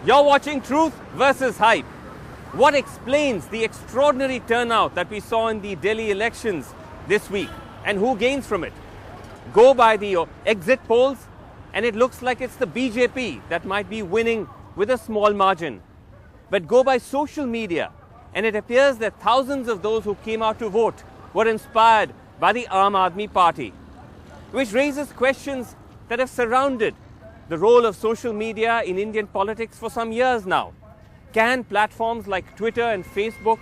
You're watching Truth versus Hype. What explains the extraordinary turnout that we saw in the Delhi elections this week, and who gains from it? Go by the exit polls, and it looks like it's the BJP that might be winning with a small margin. But go by social media, and it appears that thousands of those who came out to vote were inspired by the Aam Aadmi Party, which raises questions that have surrounded the role of social media in Indian politics for some years now. Can platforms like Twitter and Facebook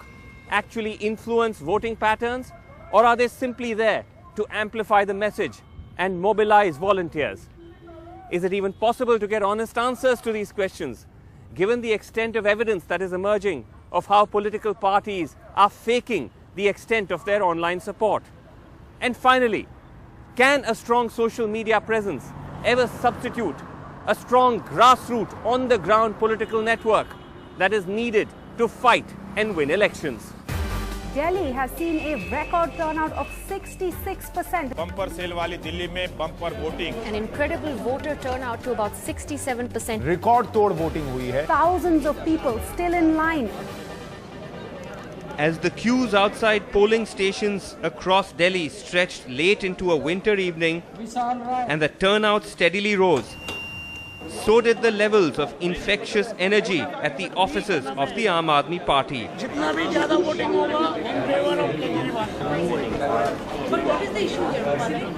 actually influence voting patterns, or are they simply there to amplify the message and mobilize volunteers? Is it even possible to get honest answers to these questions, given the extent of evidence that is emerging of how political parties are faking the extent of their online support? And finally, can a strong social media presence ever substitute a strong grassroots, on-the-ground political network that is needed to fight and win elections? Delhi has seen a record turnout of 66%. Bumper cell वाली दिल्ली में bumper voting. An incredible voter turnout to about 67%. Record तोड़ voting हुई है. Thousands of people still in line. As the queues outside polling stations across Delhi stretched late into a winter evening and the turnout steadily rose, so did the levels of infectious energy at the offices of the Aam Aadmi Party.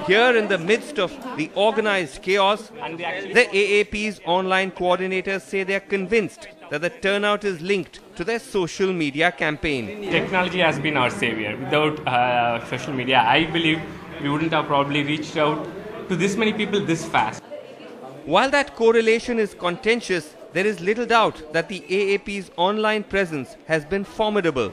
Here in the midst of the organized chaos, the AAP's online coordinators say they are convinced that the turnout is linked to their social media campaign. Technology has been our savior. Without social media, I believe we wouldn't have probably reached out to this many people this fast. While that correlation is contentious, there is little doubt that the AAP's online presence has been formidable.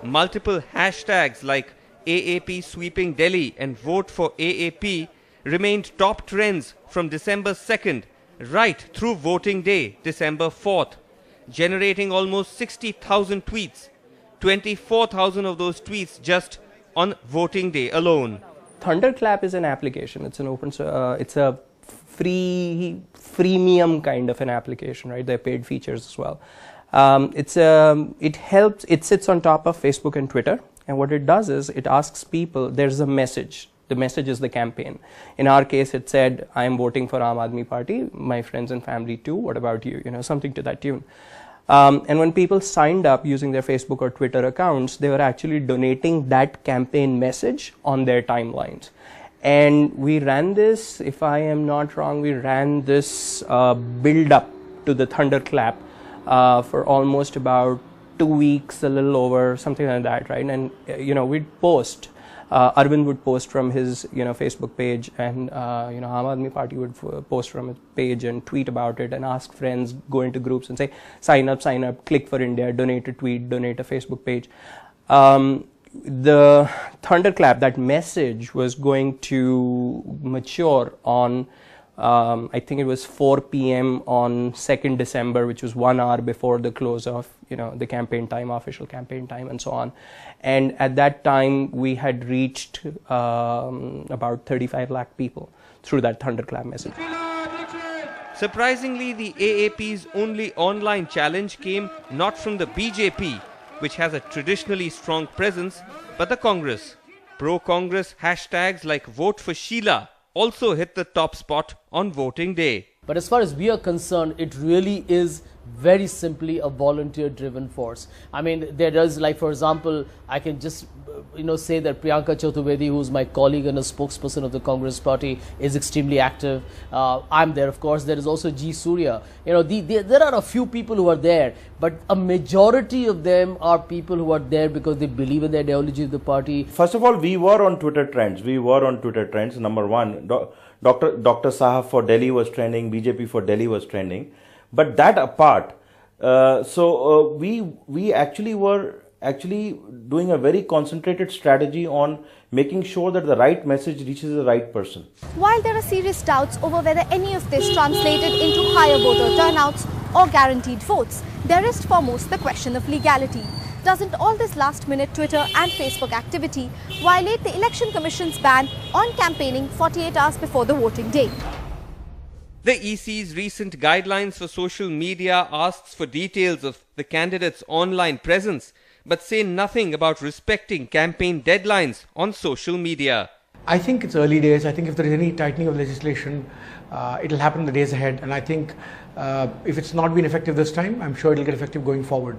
Multiple hashtags like AAP Sweeping Delhi and Vote for AAP remained top trends from December 2nd right through voting day, December 4th, generating almost 60,000 tweets, 24,000 of those tweets just on voting day alone. Thunderclap is an application. It's an open, it's a freemium kind of an application, right? There are paid features as well. It sits on top of Facebook and Twitter, and what it does is it asks people, there's a message. The message is the campaign. In our case, it said, I am voting for Aam Aadmi Party, my friends and family too, what about you? You know, something to that tune. And when people signed up using their Facebook or Twitter accounts, they were actually donating that campaign message on their timelines. And we ran this, if I am not wrong, we ran this build up to the Thunderclap for almost about 2 weeks, a little over, something like that, right? And, we'd post. Arvind would post from his, Facebook page, and, Aam Aadmi Party would post from his page and tweet about it and ask friends, go into groups and say, sign up, click for India, donate a tweet, donate a Facebook page. The Thunderclap, that message was going to mature on, I think it was 4 p.m. on 2nd December, which was 1 hour before the close of, the campaign time, official campaign time, and so on. And at that time, we had reached about 35 lakh people through that Thunderclap message. Surprisingly, the AAP's only online challenge came not from the BJP, which has a traditionally strong presence, but the Congress. Pro-Congress hashtags like Vote for Sheila also hit the top spot on voting day. But as far as we are concerned, it really is very simply a volunteer-driven force. I mean, there does, like, for example, I can just, say that Priyanka Chaturvedi, who's my colleague and a spokesperson of the Congress Party, is extremely active. I'm there, of course. There is also G. Surya. There are a few people who are there, but a majority of them are people who are there because they believe in the ideology of the party. First of all, we were on Twitter trends. Number one, Dr. Saha for Delhi was trending, BJP for Delhi was trending. But that apart, we actually were doing a very concentrated strategy on making sure that the right message reaches the right person. While there are serious doubts over whether any of this translated into higher voter turnouts or guaranteed votes, there is foremost the question of legality. Doesn't all this last-minute Twitter and Facebook activity violate the Election Commission's ban on campaigning 48 hours before the voting day? The EC's recent guidelines for social media asks for details of the candidate's online presence, but say nothing about respecting campaign deadlines on social media. I think it's early days. I think if there is any tightening of legislation, it'll happen in the days ahead. And I think if it's not been effective this time, I'm sure it'll get effective going forward.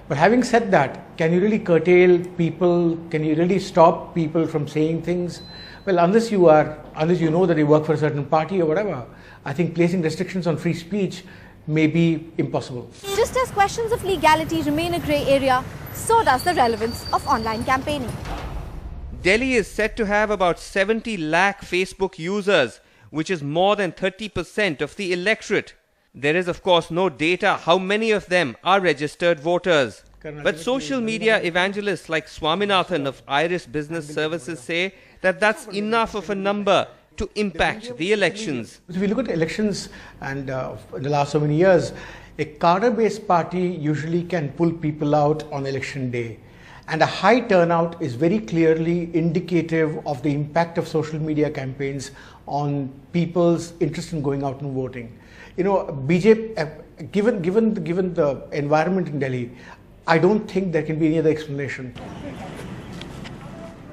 But having said that, can you really curtail people? Can you really stop people from saying things? Well, unless you know that they work for a certain party or whatever, I think placing restrictions on free speech may be impossible. Just as questions of legality remain a grey area, so does the relevance of online campaigning. Delhi is said to have about 70 lakh Facebook users, which is more than 30% of the electorate. There is, of course, no data how many of them are registered voters. But social media evangelists like Swaminathan of Iris Business Services say that that's enough of a number to impact the elections. If we look at elections and in the last so many years, a cadre-based party usually can pull people out on election day. And a high turnout is very clearly indicative of the impact of social media campaigns on people's interest in going out and voting. You know, BJP, given the environment in Delhi, I don't think there can be any other explanation.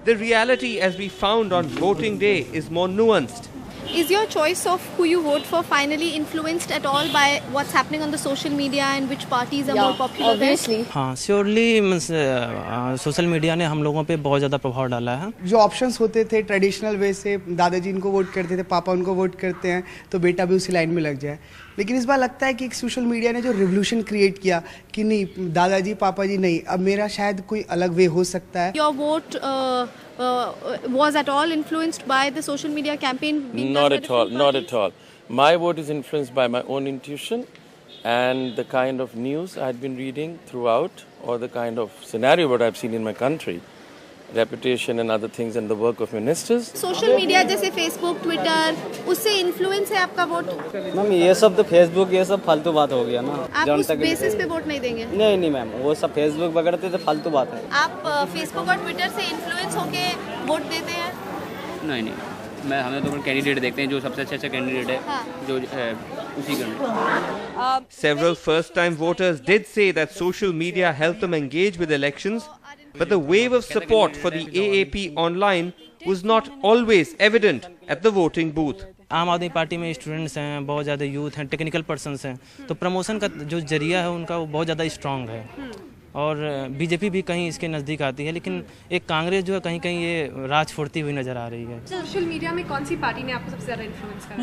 The reality, as we found on voting day, is more nuanced. Is your choice of who you vote for finally influenced at all by what's happening on the social media and which parties are more popular? Obviously. हाँ, surely social media ने हम लोगों पे बहुत ज़्यादा प्रभाव डाला है. जो ऑप्शंस होते थे ट्रेडिशनल वे से, दादाजी इनको वोट करते थे, पापा उनको वोट करते हैं, तो बेटा भी उसी लाइन में लग जाए. लेकिन इस बार लगता है कि एक सोशल मीडिया ने जो रिवोल्यूशन क्रिएट किया कि नहीं दादाजी पापा जी नहीं, अब मेरा शायद कोई अलग वे हो सकता है. Your vote was at all influenced by the social media campaign? Not at all, not at all. My vote is influenced by my own intuition and the kind of news I had been reading throughout, or the kind of scenario what I've seen in my country, reputation and other things, and the work of ministers. Social media जैसे Facebook, Twitter, उससे influence है आपका vote? Ma'am ये सब तो Facebook ये सब फालतू बात हो गया ना. आप उस बेसिस पे वोट नहीं देंगे? नहीं मैम, वो सब फेसबुक वगैरह तो फालतू बात है. आप Facebook और Twitter से influence होके वोट देते हैं? नहीं हमें तो कैंडिडेट देखते हैं जो सबसे अच्छा कैंडिडेट है जो उसी का. Several first-time voters did say that social media helped them engage with elections, but the wave of support for the AAP online was not always evident at the voting booth. आम आदमी party में students हैं, बहुत ज़्यादा youth हैं, technical persons हैं, तो promotion का जो जरिया है उनका वो बहुत ज़्यादा स्ट्रांग है. और बीजेपी भी कहीं इसके नज़दीक आती है, लेकिन एक कांग्रेस जो है कहीं कहीं ये राज फोड़ती हुई नज़र आ रही है. सोशल मीडिया में कौन सी पार्टी ने आपको सबसे ज़्यादा इन्फ्लुएंस करा?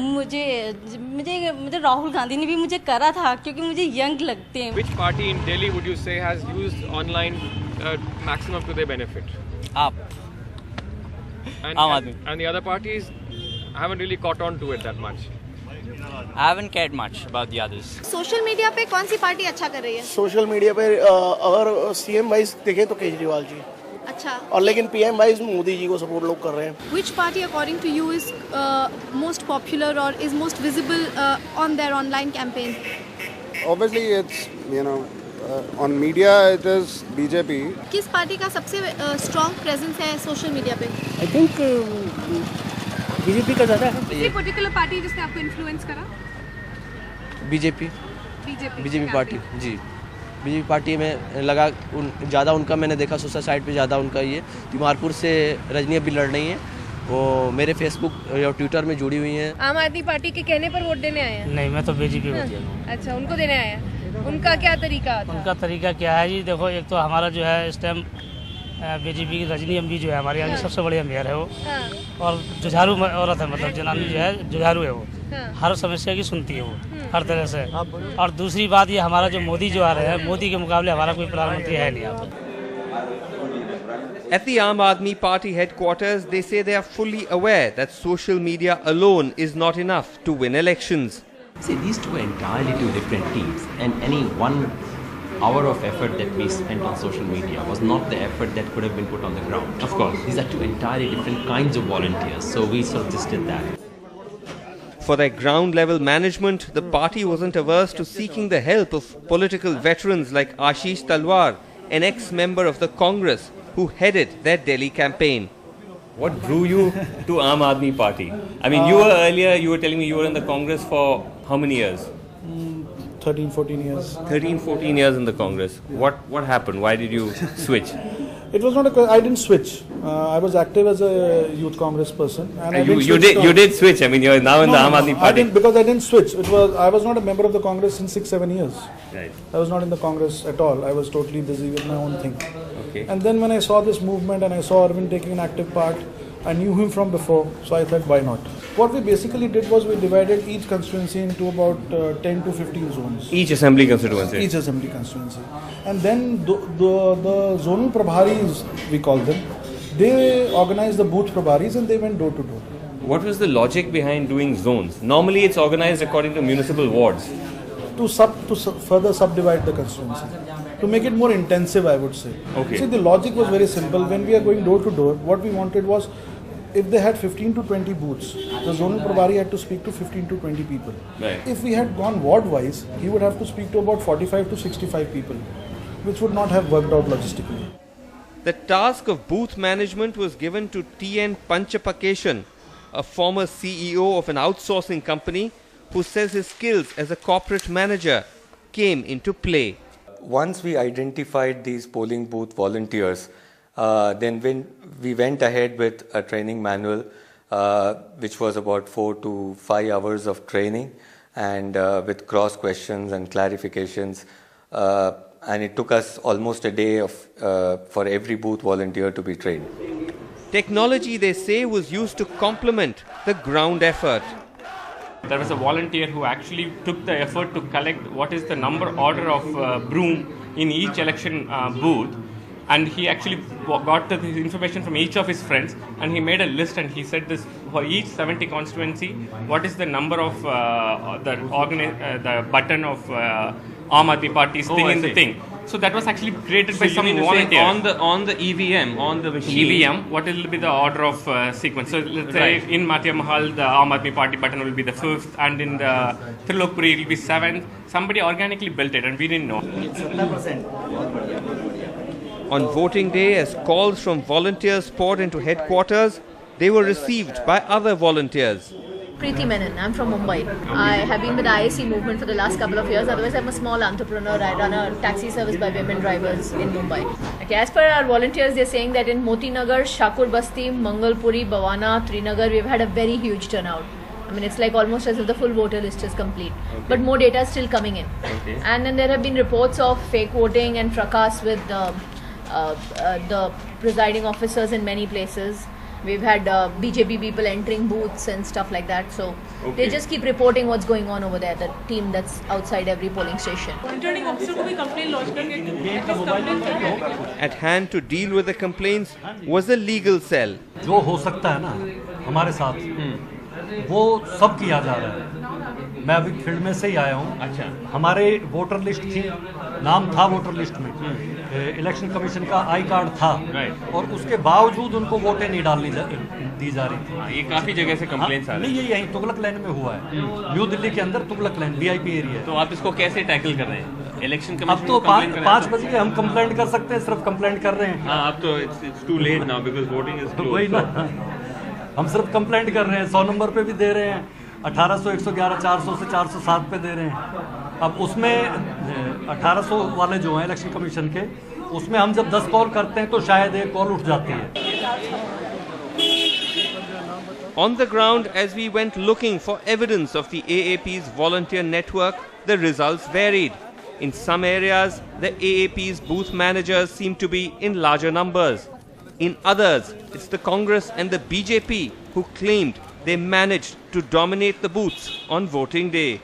मुझे राहुल गांधी ने भी मुझे करा था, क्योंकि मुझे यंग लगते हैं. Which party in Delhi would you say has used online maximum to their benefit? आप. And the other parties haven't really caught on to it that much. I haven't cared much about the others. Social media पे कौन सी party अच्छा कर रही है? Social media पे अगर CM wise देखें तो केजरीवाल जी. अच्छा. और लेकिन पीएम वाइज मोदी जी को सपोर्ट लोग कर रहे हैं. Which party according to you is most popular or is most visible on their online campaign? Obviously it's on media it is BJP. किस पार्टी का सबसे strong presence है सोशल मीडिया पे? I think बीजेपी का ज़्यादा है. किसी particular party जिसने आपको इन्फ्लुएंस करा? बीजेपी पार्टी जी. बीजेपी पार्टी में लगा ज़्यादा उनका मैंने देखा सोशल साइट पे ज़्यादा उनका ये. तिमारपुर से रजनी अभी लड़ रही हैं, वो मेरे फेसबुक और ट्विटर में जुड़ी हुई हैं. आम आदमी पार्टी के कहने पर वोट देने आए हैं? नहीं, मैं तो बीजेपी को. अच्छा, उनको देने आए हैं. उनका क्या तरीका था? उनका तरीका क्या है जी, देखो एक तो हमारा जो है इस टाइम बीजेपी की रजनी अम्बी जो है हमारे यहाँ की सबसे बड़ी मेयर है वो. और जुझारू औरत है, मतलब जनानी जो है जुझारू है वो. हर समस्या की सुनती है वो हर तरह से. और दूसरी बात ये हमारा जो मोदी जो आ रहे हैं, मोदी के मुकाबले हमारा कोई प्रधानमंत्री है नहीं. आप At the Aam Aadmi Party headquarters, they say they are fully aware that social media alone is not enough to win elections. See, these two are entirely two different teams, and any 1 hour of effort that we spent on social media was not the effort that could have been put on the ground. Of course, these are two entirely different kinds of volunteers, so we sort of just did that. For their ground level management, the party wasn't averse to seeking the help of political veterans like Ashish Talwar, an ex-member of the Congress who headed their Delhi campaign. What drew you to Aam Aadmi Party? I mean, you were telling me you were in the Congress for how many years? 13, 14 years. 13, 14 years in the Congress. What happened? Why did you switch? It was not I didn't switch. I was active as a youth Congress person. And you did switch. I mean, you're now in the Aam Aadmi Party. Because I didn't switch. I was not a member of the Congress since 6-7 years. Right. I was not in the Congress at all. I was totally busy with my own thing. Okay. And then when I saw this movement and I saw Arvind taking an active part, I knew him from before, so I thought, why not? What we basically did was we divided each constituency into about 10 to 15 zones. Each assembly constituency? Each assembly constituency. And then the zonal prabharis, we call them, they organized the booth prabharis and they went door to door. What was the logic behind doing zones? Normally it's organized according to municipal wards. To further subdivide the constituency. To make it more intensive, I would say. Okay. See, the logic was very simple. When we are going door to door, what we wanted was, if they had 15 to 20 booths, the zonal prabhari had to speak to 15 to 20 people. Right. If we had gone ward-wise, he would have to speak to about 45 to 65 people, which would not have worked out logistically. The task of booth management was given to T.N. Panchapakeshan, a former CEO of an outsourcing company who says his skills as a corporate manager came into play. Once we identified these polling booth volunteers, then when we went ahead with a training manual, which was about 4 to 5 hours of training, and with cross questions and clarifications, and it took us almost a day for every booth volunteer to be trained. Technology, they say, was used to complement the ground effort. There was a volunteer who actually took the effort to collect what is the number order of broom in each election booth, and he actually got the information from each of his friends, and he made a list, and he said this for each 70 constituency, what is the number of the button of Aam Aadmi Party's thing in the thing. So that was actually created by some volunteer. On the EVM, on the machine. EVM, what will be the order of sequence? So let's say in Matia Mahal, the Aam Aadmi Party button will be the 5th, and in the Trilokpuri it will be 7th. Somebody organically built it and we didn't know. On voting day, as calls from volunteers poured into headquarters, they were received by other volunteers. Preeti Menon, I'm from Mumbai. I have been with the IAC movement for the last couple of years. Otherwise, I'm a small entrepreneur. I run a taxi service by women drivers in Mumbai. Okay, as per our volunteers, they're saying that in Moti Nagar, Shakur Basti, Mangalpuri, Bawana, Trinagar, we've had a very huge turnout. I mean, it's like almost as if the full voter list is complete. Okay. But more data is still coming in. Okay. And then there have been reports of fake voting and fracas with the presiding officers in many places. We've had BJP people entering booths and stuff like that. So they just keep reporting what's going on over there, the team that's outside every polling station. At hand to deal with the complaints was a legal cell. जो हो सकता है ना हमारे साथ वो सब किया जा रहा है. मैं अभी फील्ड में से ही आया हूँ. अच्छा. हमारे वोटर लिस्ट थी, नाम था वोटर लिस्ट में, इलेक्शन कमीशन का आई कार्ड था, और उसके बावजूद उनको वोटें नहीं दी जा रही थी. ये काफी जगह से कंप्लेंट्स आ रही हैं. नहीं, ये यहीं तुगलक लाइन में हुआ है, न्यू दिल्ली के अंदर तुगलक लाइन VIP एरिया है. तो आप इसको कैसे टैकल कर रहे हैं? इलेक्शन कमीशन अब तो 5 बज के हम कंप्लेंट कर सकते हैं, सिर्फ कंप्लेंट कर रहे हैं. हाँ, अब तो it's too late now because voting is closed. वही ना, हम सिर्फ कंप्लेंट कर रहे हैं. 100 नंबर पे भी दे रहे हैं, 1800, 111, 400 से 407 पे दे रहे हैं. अब उसमें 1800 वाले जो हैं इलेक्शन कमीशन के, उसमें हम जब 10 कॉल करते हैं तो शायद एक कॉल उठ जाती है. On the ground, as we went looking for evidence of the AAP's volunteer network, the results varied. In some areas, the AAP's booth managers seemed to be in larger numbers. In others, it's the Congress and the BJP who claimed they managed to dominate the booths on voting day.